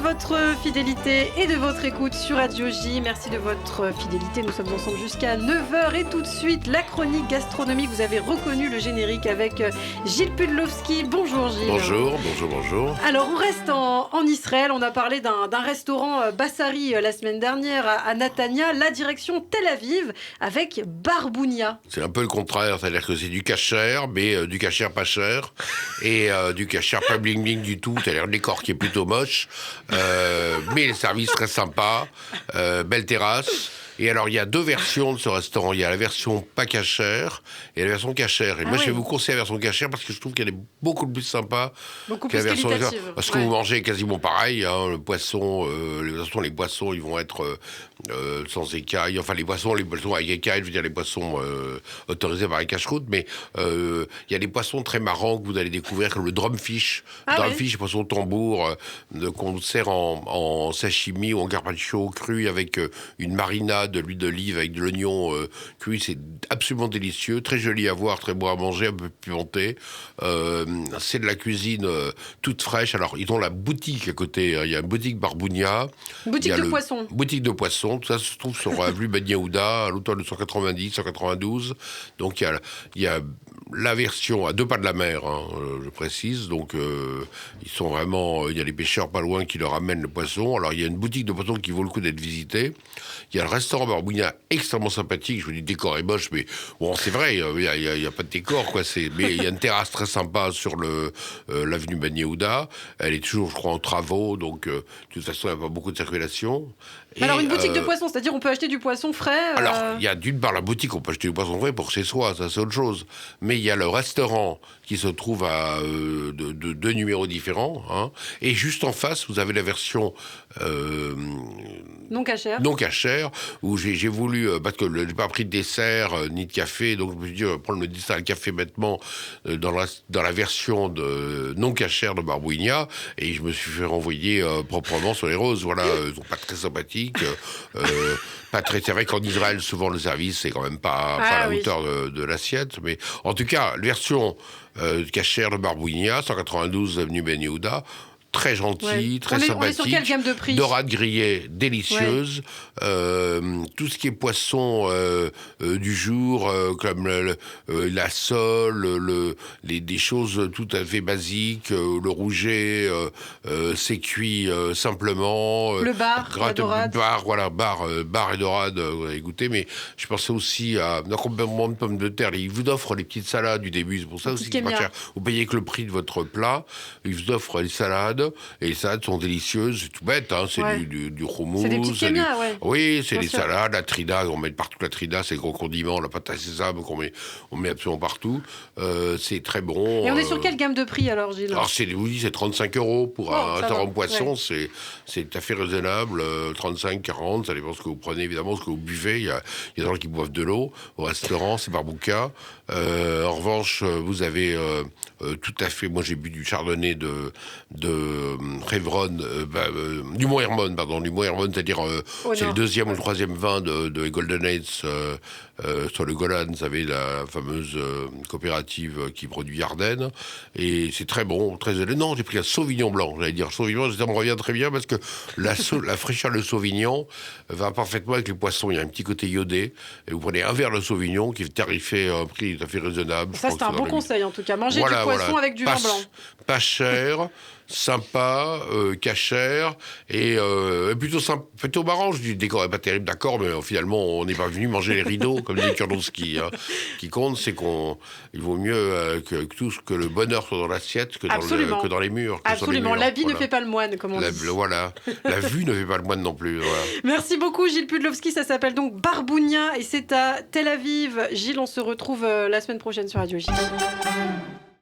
votre fidélité et de votre écoute sur Radio J. Merci de votre fidélité. Nous sommes ensemble jusqu'à 9h et tout de suite, la chronique gastronomique. Vous avez reconnu le générique avec Gilles Pudlowski. Bonjour Gilles. Bonjour. Alors, on reste en Israël. On a parlé d'un restaurant Bassari la semaine dernière à Natania. La direction Tel Aviv avec Barbounia. C'est un peu le contraire, c'est-à-dire que c'est du kasher, mais du kasher pas cher, et du kasher pas bling-bling du tout, c'est-à-dire le décor qui est plutôt moche, mais le service très sympa, belle terrasse. Et alors, il y a deux versions de ce restaurant. Il y a la version pas cachère et la version cachère. Et moi, je vais vous conseiller la version cachère parce que je trouve qu'elle est beaucoup plus sympa que la version cachère. Parce que vous mangez quasiment pareil. Hein, le poisson, les poissons, ils vont être sans écailles. Enfin, les poissons avec écailles, je veux dire les poissons autorisés par les cache-routes. Mais il y a des poissons très marrants que vous allez découvrir, comme le drumfish. Drumfish, poisson tambour, qu'on sert en sashimi ou en carpaccio cru avec une marinade de l'huile d'olive avec de l'oignon cuit, c'est absolument délicieux, très joli à voir, très beau à manger, un peu pimenté. C'est de la cuisine toute fraîche. Alors, ils ont la boutique à côté, il y a une boutique Barbounia. Boutique de poissons. Boutique de poissons, tout ça se trouve sur avenue Ben Yehuda, à l'automne de 190, 192. Donc, il y a la version à 2 pas de la mer, hein, je précise. Donc, ils sont vraiment... Il y a les pêcheurs pas loin qui leur amènent le poisson. Alors, il y a une boutique de poissons qui vaut le coup d'être visitée. Il y a le restaurant Barbounia extrêmement sympathique. Je vous dis, le décor est moche, mais bon, c'est vrai, il y a pas de décor, quoi. Mais il y a une terrasse très sympa sur l'avenue Ben Yehuda. Elle est toujours, je crois, en travaux, donc de toute façon, il n'y a pas beaucoup de circulation. Alors, une boutique de poissons, c'est-à-dire on peut acheter du poisson frais Alors, il y a d'une part la boutique, on peut acheter du poisson frais pour chez soi, ça c'est autre chose. Mais il y a le restaurant qui se trouve à deux numéros différents. Hein, et juste en face, vous avez la version non cachère, où j'ai voulu, parce que je n'ai pas pris de dessert ni de café, donc je me suis dit, on va prendre le dessert et le café bêtement dans la version non cachère de Barbounia, et je me suis fait renvoyer proprement sur les roses. Voilà, ils sont pas très sympathiques. Pas très... C'est vrai qu'en Israël, souvent le service, c'est quand même pas à la hauteur de l'assiette, mais en tout cas, la version cachère de Barbounia, 192 avenue Ben Yehuda, très gentil, très sympathique. On est sur quelle gamme de prix ? Dorade grillée, délicieuse. Tout ce qui est poisson du jour, comme la sole, des choses tout à fait basiques. Le rouget, c'est cuit simplement. Le bar, la dorade. Bar et dorade, vous avez goûté. Mais je pensais aussi à un complément de pommes de terre. Ils vous offrent les petites salades du début. C'est pour ça aussi que c'est pas cher. Vous payez que le prix de votre plat. Ils vous offrent les salades. Et les salades sont délicieuses, c'est tout bête, hein, c'est du houmous. C'est des petites kémias, Oui, c'est des salades, la trida, on met partout la trida, c'est le gros condiment, la pâte à sésame qu'on met absolument partout. C'est très bon. Et on est sur quelle gamme de prix alors, Gilles ? Alors, c'est 35 € pour un restaurant poisson, c'est tout à fait raisonnable, 35, 40, ça dépend ce que vous prenez, évidemment, ce que vous buvez. Il y a des gens qui boivent de l'eau au restaurant, c'est Barbouka. En revanche, vous avez tout à fait, moi j'ai bu du chardonnay de Révron, du Mont Hermon, c'est-à-dire c'est le deuxième ou le troisième vin de Golden Aids sur le Golan, vous savez, la fameuse coopérative qui produit Ardennes, et c'est très bon, très élevé. Non, j'ai pris un Sauvignon blanc, Sauvignon, ça me revient très bien parce que la fraîcheur de Sauvignon va parfaitement avec les poissons, il y a un petit côté iodé, et vous prenez un verre de Sauvignon qui est tarifé à un prix tout à fait raisonnable. Ça, c'est un bon conseil en tout cas, manger du poisson avec du vin blanc. Pas cher, sympa, cachère, et plutôt marrant. Je dis, le décor n'est pas terrible, d'accord, mais finalement, on n'est pas venu manger les rideaux, comme dit Kurlowski. Hein. Ce qui compte, c'est il vaut mieux que le bonheur soit dans l'assiette que dans les murs. Absolument, l'habit ne fait pas le moine, comme on dit. Voilà, la vue ne fait pas le moine non plus. Voilà. Merci beaucoup, Gilles Pudlowski. Ça s'appelle donc Barbounia, et c'est à Tel Aviv. Gilles, on se retrouve la semaine prochaine sur Radio J.